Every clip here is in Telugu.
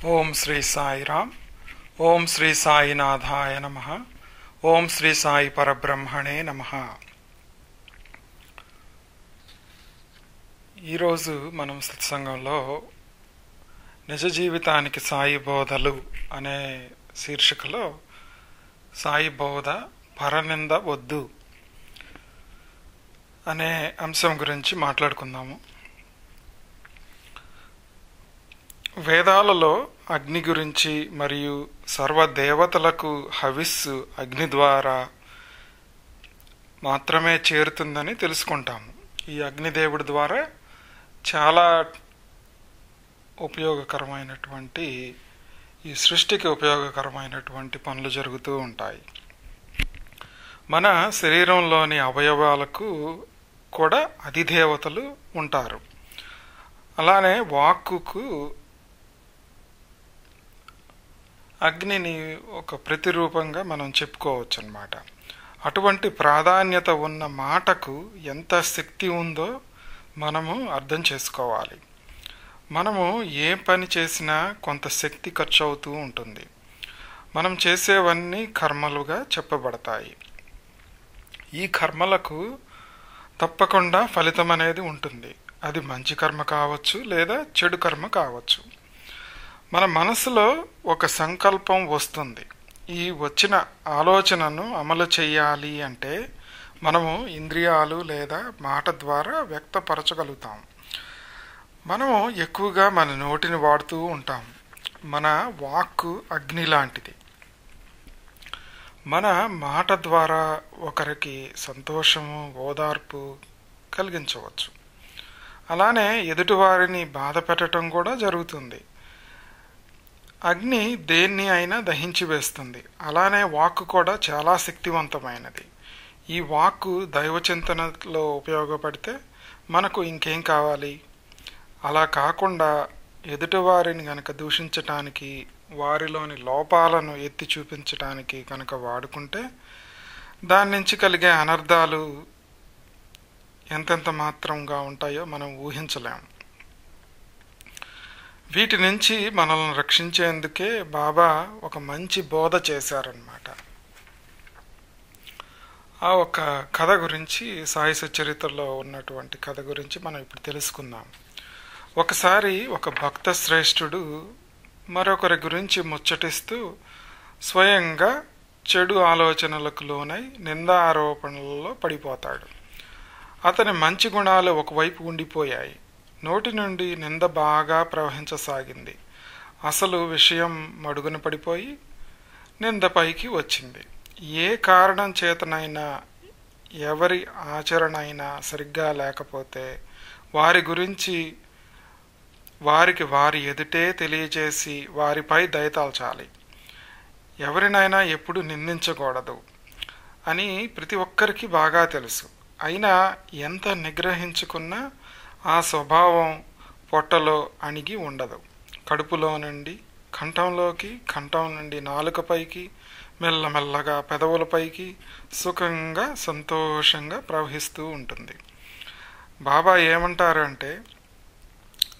ఓం శ్రీ సాయిరామ్. ఓం శ్రీ సాయినాథాయ నమః. ఓం శ్రీ సాయి పరబ్రహ్మణే నమః. ఈరోజు మనం సత్సంగంలో నిజ జీవితానికి సాయి బోధలు అనే శీర్షికలో సాయి బోధ పరనింద వద్దు అనే అంశం గురించి మాట్లాడుకుందాము. వేదాలలో అగ్ని గురించి మరియు సర్వదేవతలకు హవిస్సు అగ్ని ద్వారా మాత్రమే చేరుతుందని తెలుసుకుంటాము. ఈ అగ్నిదేవుడి ద్వారా చాలా ఉపయోగకరమైనటువంటి ఈ సృష్టికి ఉపయోగకరమైనటువంటి పనులు జరుగుతూ ఉంటాయి. మన శరీరంలోని అవయవాలకు కూడా అధిదేవతలు ఉంటారు. అలానే వాక్కుకు అగ్నిని ఒక ప్రతిరూపంగా మనం చెప్పుకోవచ్చు అన్నమాట. అటువంటి ప్రాధాన్యత ఉన్న మాటకు ఎంత శక్తి ఉందో మనము అర్థం చేసుకోవాలి. మనము ఏ పని చేసినా కొంత శక్తి ఖర్చు అవుతూ ఉంటుంది. మనం చేసేవన్నీ కర్మలుగా చెప్పబడతాయి. ఈ కర్మలకు తప్పకుండా ఫలితం అనేది ఉంటుంది. అది మంచి కర్మ కావచ్చు లేదా చెడు కర్మ కావచ్చు. మన మనసులో ఒక సంకల్పం వస్తుంది. ఈ వచ్చిన ఆలోచనను అమలు చేయాలి అంటే మనము ఇంద్రియాలు లేదా మాట ద్వారా వ్యక్తపరచగలుగుతాం. మనము ఎక్కువగా మన నోటిని వాడుతూ ఉంటాం. మన వాక్కు అగ్ని లాంటిది. మన మాట ద్వారా ఒకరికి సంతోషము, ఓదార్పు కలిగించవచ్చు. అలానే ఎదుటివారిని బాధ పెట్టడం కూడా జరుగుతుంది. అగ్ని దేన్ని అయినా దహించి వేస్తుంది. అలానే వాక్కు కూడా చాలా శక్తివంతమైనది. ఈ వాక్కు దైవచింతనలో ఉపయోగపడితే మనకు ఇంకేం కావాలి? అలా కాకుండా ఎదుటివారిని కనుక దూషించటానికి, వారిలోని లోపాలను ఎత్తి చూపించటానికి కనుక వాడుకుంటే దాని నుంచి కలిగే అనర్థాలు ఎంతెంత మాత్రంగా ఉంటాయో మనం ఊహించలేము. వీటి నుంచి మనల్ని రక్షించేందుకే బాబా ఒక మంచి బోధ చేశారన్నమాట. ఆ ఒక కథ గురించి, సాయి సచ్చరిత్రలో ఉన్నటువంటి కథ గురించి మనం ఇప్పుడు తెలుసుకుందాం. ఒకసారి ఒక భక్త శ్రేష్ఠుడు మరొకరి గురించి ముచ్చటిస్తూ స్వయంగా చెడు ఆలోచనలకు లోనై నిందా ఆరోపణలలో పడిపోతాడు. అతని మంచి గుణాలు ఒకవైపు ఉండిపోయాయి. నోటి నుండి నింద బాగా ప్రవహించసాగింది. అసలు విషయం మడుగున పడిపోయి నిందపైకి వచ్చింది. ఏ కారణం చేతనైనా ఎవరి ఆచరణ అయినా సరిగ్గా లేకపోతే వారి గురించి వారికి వారి ఎదుటే తెలియజేసి వారిపై దయతాల్చాలి. ఎవరినైనా ఎప్పుడు నిందించకూడదు అని ప్రతి ఒక్కరికి బాగా తెలుసు. అయినా ఎంత నిగ్రహించుకున్నా ఆ స్వభావం పొట్టలో అణిగి ఉండదు. కడుపులో నుండి కంఠంలోకి, కంఠం నుండి నాలుకపైకి, మెల్లమెల్లగా పెదవులపైకి సుఖంగా, సంతోషంగా ప్రవహిస్తూ ఉంటుంది. బాబా ఏమంటారంటే,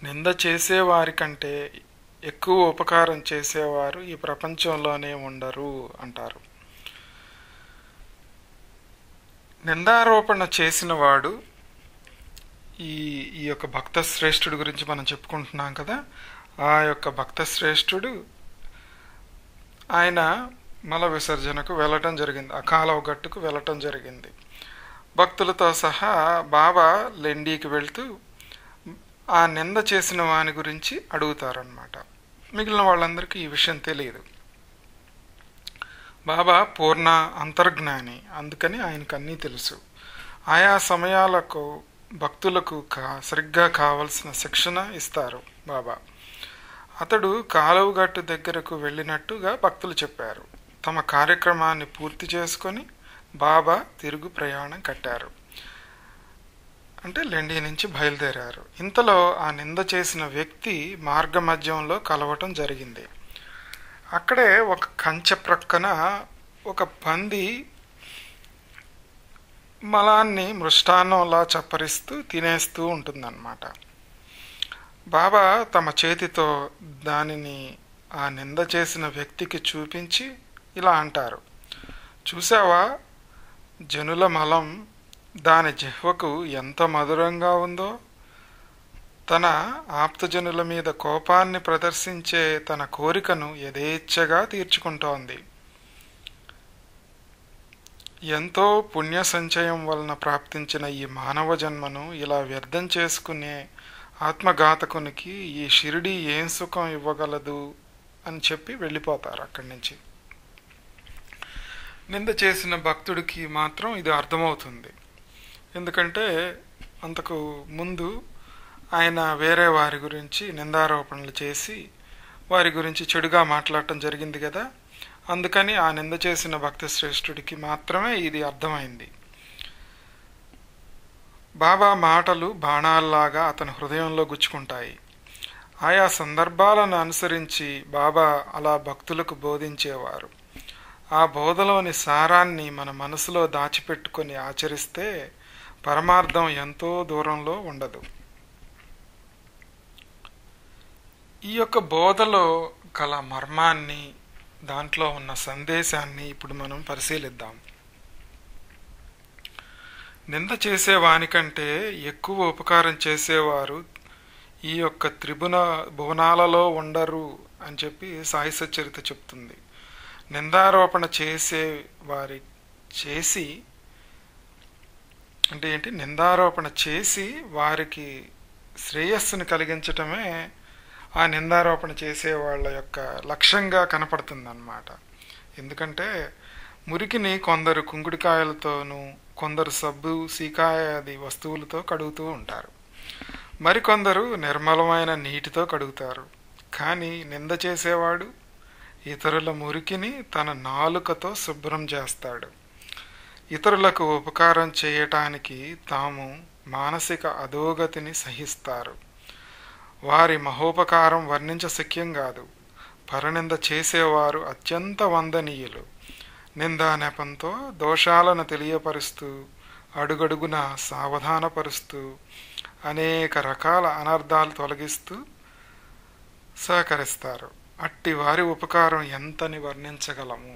నింద చేసేవారి కంటే ఎక్కువ ఉపకారం చేసేవారు ఈ ప్రపంచంలోనే ఉండరు అంటారు. నిందారోపణ చేసిన వాడు, ఈ యొక్క భక్త శ్రేష్ఠుడి గురించి మనం చెప్పుకుంటున్నాం కదా, ఆ యొక్క భక్త శ్రేష్ఠుడు ఆయన మల విసర్జనకు వెళ్ళటం జరిగింది. అకాల గట్టుకు వెళ్ళటం జరిగింది. భక్తులతో సహా బాబా లెండీకి వెళ్తూ ఆ నింద చేసిన వాని గురించి అడుగుతారనమాట. మిగిలిన వాళ్ళందరికీ ఈ విషయం తెలియదు. బాబా పూర్ణ అంతర్జ్ఞాని, అందుకని ఆయనకు అన్నీ తెలుసు. ఆయా సమయాలకు భక్తులకు సరిగ్గా కావలసిన శిక్షణ ఇస్తారు బాబా. అతడు కాలువగట్టు దగ్గరకు వెళ్ళినట్టుగా భక్తులు చెప్పారు. తమ కార్యక్రమాన్ని పూర్తి చేసుకొని బాబా తిరుగు ప్రయాణం కట్టారు. అంటే లెండి నుంచి బయలుదేరారు. ఇంతలో ఆ నింద చేసిన వ్యక్తి మార్గ మధ్యంలో కలవటం జరిగింది. అక్కడే ఒక కంచె ప్రక్కన ఒక పంది మలాన్ని మృష్టాన్నంలా చప్పరిస్తూ తినేస్తూ ఉంటుందన్నమాట. బాబా తమ చేతితో దానిని ఆ నింద చేసిన వ్యక్తికి చూపించి ఇలా అంటారు, చూసావా, జనుల మలం దాని జిహ్వకు ఎంత మధురంగా ఉందో, తన ఆప్తజనుల మీద కోపాన్ని ప్రదర్శించే తన కోరికను యథేచ్ఛగా తీర్చుకుంటోంది. ఎంతో పుణ్య సంచయం వలన ప్రాప్తించిన ఈ మానవ జన్మను ఇలా వ్యర్థం చేసుకునే ఆత్మఘాతకునికి ఈ షిరిడి ఏం సుఖం ఇవ్వగలదు అని చెప్పి వెళ్ళిపోతారు అక్కడి నుంచి. నింద చేసిన భక్తుడికి మాత్రం ఇది అర్థమవుతుంది. ఎందుకంటే అంతకు ముందు ఆయన వేరే వారి గురించి నిందారోపణలు చేసి వారి గురించి చెడుగా మాట్లాడటం జరిగింది కదా, అందుకని ఆ నింద చేసిన భక్తి శ్రేష్ఠుడికి మాత్రమే ఇది అర్థమైంది. బాబా మాటలు బాణాల్లాగా అతని హృదయంలో గుచ్చుకుంటాయి. ఆయా సందర్భాలను అనుసరించి బాబా అలా భక్తులకు బోధించేవారు. ఆ బోధలోని సారాన్ని మన మనసులో దాచిపెట్టుకొని ఆచరిస్తే పరమార్థం ఎంతో దూరంలో ఉండదు. ఈ యొక్క బోధలో గల మర్మాన్ని, దాంట్లో ఉన్న సందేశాన్ని ఇప్పుడు మనం పరిశీలిద్దాం. నింద చేసేవానికంటే ఎక్కువ ఉపకారం చేసేవారు ఈ యొక్క భువనాలలో ఉండరు అని చెప్పి సాయి సచ్చరిత చెప్తుంది. నిందారోపణ చేసే వారి నిందారోపణ చేసి వారికి శ్రేయస్సును కలిగించటమే ఆ నిందారోపణ చేసే వాళ్ళ యొక్క లక్ష్యంగా కనపడుతుందన్నమాట. ఎందుకంటే మురికిని కొందరు కుంకుడికాయలతోనూ, కొందరు సబ్బు, సీకాయాది వస్తువులతో కడుగుతూ ఉంటారు. మరికొందరు నిర్మలమైన నీటితో కడుగుతారు. కానీ నింద చేసేవాడు ఇతరుల మురికిని తన నాలుకతో శుభ్రం చేస్తాడు. ఇతరులకు ఉపకారం చేయటానికి తాము మానసిక అధోగతిని సహిస్తారు. వారి మహోపకారం వర్ణించశక్యం కాదు. పరనింద చేసేవారు అత్యంత వందనీయులు. నిందా నెపంతో దోషాలను తెలియపరుస్తూ, అడుగడుగున సావధానపరుస్తూ, అనేక రకాల అనర్థాలు తొలగిస్తూ సహకరిస్తారు. అట్టి వారి ఉపకారం ఎంతని వర్ణించగలము.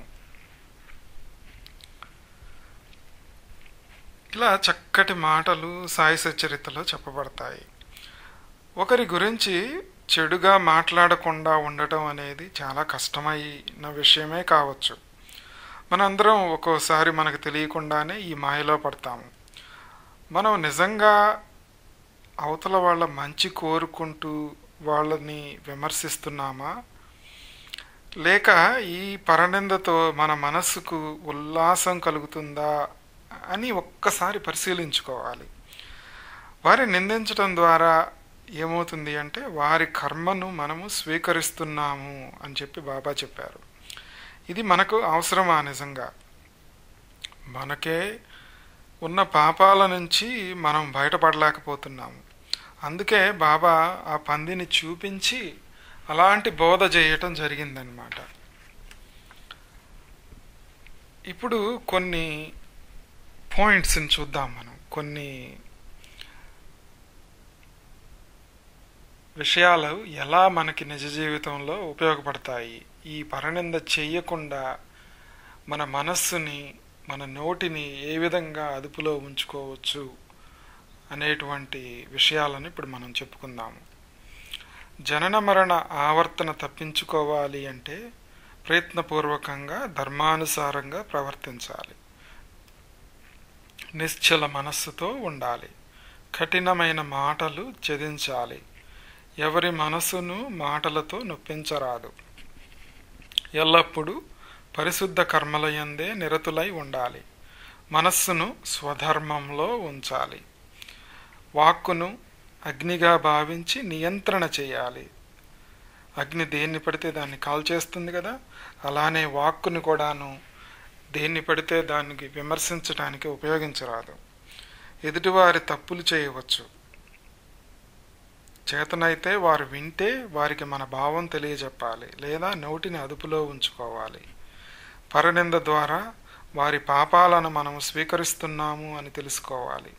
ఇలా చక్కటి మాటలు సాయి సచ్చరితలో చెప్పబడతాయి. ఒకరి గురించి చెడుగా మాట్లాడకుండా ఉండటం అనేది చాలా కష్టమైన విషయమే కావచ్చు. మనందరం ఒక్కోసారి మనకు తెలియకుండానే ఈ మాయలో పడతాము. మనం నిజంగా అవతల వాళ్ళ మంచి కోరుకుంటూ వాళ్ళని విమర్శిస్తున్నామా, లేక ఈ పరనిందతో మన మనస్సుకు ఉల్లాసం కలుగుతుందా అని ఒక్కసారి పరిశీలించుకోవాలి. వారిని నిందించడం ద్వారా ఏమవుతుంది అంటే వారి కర్మను మనము స్వీకరిస్తున్నాము అని చెప్పి బాబా చెప్పారు. ఇది మనకు అవసరమా? నిజంగా మనకే ఉన్న పాపాల నుంచి మనం బయటపడలేకపోతున్నాము. అందుకే బాబా ఆ పందిని చూపించి అలాంటి బోధ చేయటం జరిగిందనమాట. ఇప్పుడు కొన్ని పాయింట్స్ని చూద్దాం. మనం కొన్ని విషయాలు ఎలా మనకి నిజ జీవితంలో ఉపయోగపడతాయి, ఈ పరనింద చెయ్యకుండా మన మనస్సుని, మన నోటిని ఏ విధంగా అదుపులో ఉంచుకోవచ్చు అనేటువంటి విషయాలను ఇప్పుడు మనం చెప్పుకుందాము. జనన మరణ ఆవర్తన తప్పించుకోవాలి అంటే ప్రయత్నపూర్వకంగా ధర్మానుసారంగా ప్రవర్తించాలి. నిశ్చల మనస్సుతో ఉండాలి. కఠినమైన మాటలు త్యజించాలి. ఎవరి మనసును మాటలతో నొప్పించరాదు. ఎల్లప్పుడూ పరిశుద్ధ కర్మలయందే నిరతులై ఉండాలి. మనస్సును స్వధర్మంలో ఉంచాలి. వాక్కును అగ్నిగా భావించి నియంత్రణ చేయాలి. అగ్ని దేన్ని పడితే దాన్ని కాల్చేస్తుంది కదా, అలానే వాక్కును కూడాను దేన్ని పడితే దానికి విమర్శించడానికి ఉపయోగించరాదు. ఎదుటివారి తప్పులు చేయవచ్చు, చేతనైతే వారు వింటే వారికి మన భావం తెలియజెప్పాలి, లేదా నోటిని అదుపులో ఉంచుకోవాలి. పరనింద ద్వారా వారి పాపాలను మనము స్వీకరిస్తున్నాము అని తెలుసుకోవాలి.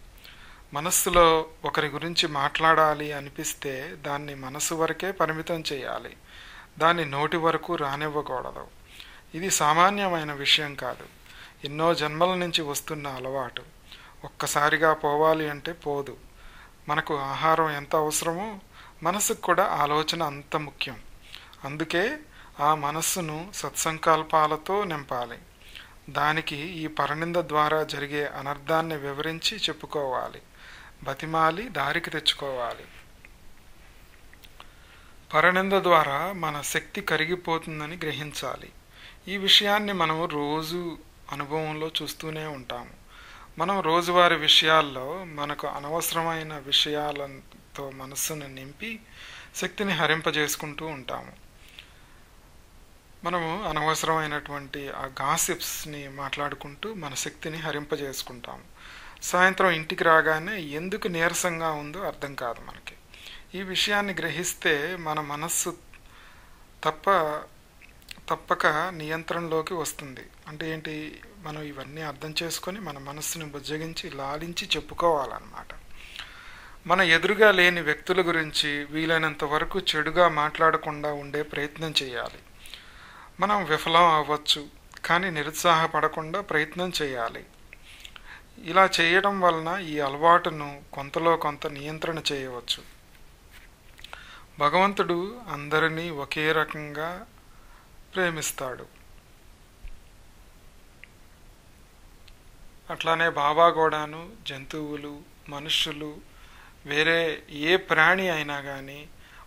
మనస్సులో ఒకరి గురించి మాట్లాడాలి అనిపిస్తే దాన్ని మనసు వరకే పరిమితం చేయాలి. దాని నోటి వరకు రానివ్వకూడదు. ఇది సామాన్యమైన విషయం కాదు. ఎన్నో జన్మల నుంచి వస్తున్న అలవాటు. ఒక్కసారిగా పోవాలి అంటే పోదు. మనకు ఆహారం ఎంత అవసరమో మనసుకు కూడా ఆలోచన అంత ముఖ్యం. అందుకే ఆ మనస్సును సత్సంకల్పాలతో నింపాలి. దానికి ఈ పరనింద ద్వారా జరిగే అనర్థాన్ని వివరించి చెప్పుకోవాలి, బతిమాలి దారికి తెచ్చుకోవాలి. పరనింద ద్వారా మన శక్తి కరిగిపోతుందని గ్రహించాలి. ఈ విషయాన్ని మనం రోజు అనుభవంలో చూస్తూనే ఉంటాము. మనం రోజువారీ విషయాల్లో మనకు అనవసరమైన విషయాలతో మనస్సును నింపి శక్తిని హరింపజేసుకుంటూ ఉంటాము. మనము అనవసరమైనటువంటి ఆ గాసిప్స్ని మాట్లాడుకుంటూ మన శక్తిని హరింపజేసుకుంటాము. సాయంత్రం ఇంటికి రాగానే ఎందుకు నీరసంగా ఉందో అర్థం కాదు మనకి. ఈ విషయాన్ని గ్రహిస్తే మన మనస్సు తప్పక నియంత్రణలోకి వస్తుంది. అంటే ఏంటి, మనం ఇవన్నీ అర్థం చేసుకొని మన మనస్సుని బుజ్జగించి లాలించి చెప్పుకోవాలన్నమాట. మన ఎదురుగా లేని వ్యక్తుల గురించి వీలైనంత వరకు చెడుగా మాట్లాడకుండా ఉండే ప్రయత్నం చేయాలి. మనం విఫలం అవ్వచ్చు, కానీ నిరుత్సాహపడకుండా ప్రయత్నం చేయాలి. ఇలా చేయడం వలన ఈ అలవాటును కొంతలో కొంత నియంత్రణ చేయవచ్చు. భగవంతుడు అందరినీ ఒకే రకంగా ప్రేమిస్తాడు. అట్లానే బాబా కూడాను జంతువులు, మనుష్యులు, వేరే ఏ ప్రాణి అయినా కానీ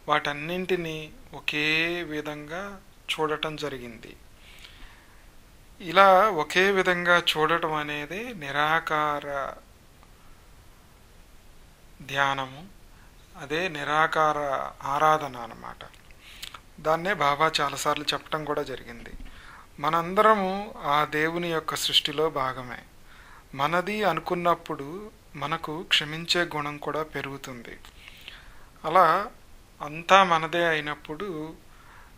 వాటన్నింటినీ ఒకే విధంగా చూడటం జరిగింది. ఇలా ఒకే విధంగా చూడటం అనేది నిరాకార ధ్యానము, అదే నిరాకార ఆరాధన అన్నమాట. దాన్నే బాబా చాలాసార్లు చెప్పటం కూడా జరిగింది. మనందరము ఆ దేవుని యొక్క సృష్టిలో భాగమే. మనది అనుకున్నప్పుడు మనకు క్షమించే గుణం కూడా పెరుగుతుంది. అలా అంతా మనదే అయినప్పుడు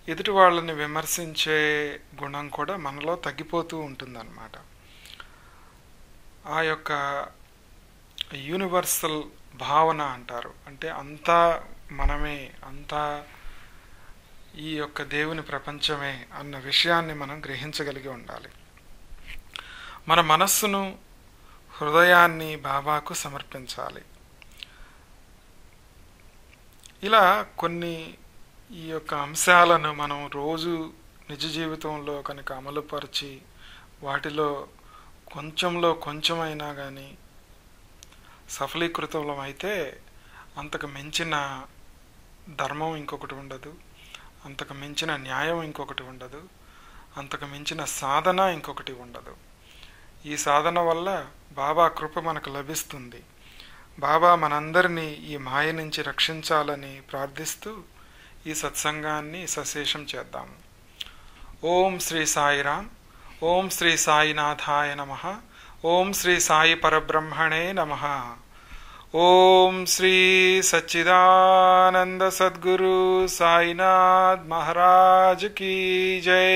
ఎదుటి వాళ్ళని విమర్శించే గుణం కూడా మనలో తగ్గిపోతూ ఉంటుందన్నమాట. ఆ యొక్క యూనివర్సల్ భావన అంటారు. అంటే అంతా మనమే, అంతా ఈ యొక్క దేవుని ప్రపంచమే అన్న విషయాన్ని మనం గ్రహించగలిగి ఉండాలి. మన మనస్సును, హృదయాన్ని బాబాకు సమర్పించాలి. ఇలా కొన్ని ఈ యొక్క అంశాలను మనం రోజు నిజ జీవితంలో కనుక అమలుపరిచి వాటిలో కొంచెంలో కొంచెమైనా కానీ సఫలీకృతం అయితే అంతకు మించిన ధర్మం ఇంకొకటి ఉండదు, అంతకు మించిన న్యాయం ఇంకొకటి ఉండదు, అంతకు మించిన సాధన ఇంకొకటి ఉండదు. ఈ సాధన వల్ల బాబా కృప మనకు లభిస్తుంది. బాబా మనందరినీ ఈ మాయ నుంచి రక్షించాలని ప్రార్థిస్తూ ఈ సత్సంగాన్ని సశేషం చేద్దాము. ఓం శ్రీ సాయిరామ్. ఓం శ్రీ సాయినాథాయ నమః. ఓం శ్రీ సాయి పరబ్రహ్మణే నమః. ఓం శ్రీ సచ్చిదానంద సద్గురు సాయినాథ్ మహారాజ్ కీ జై.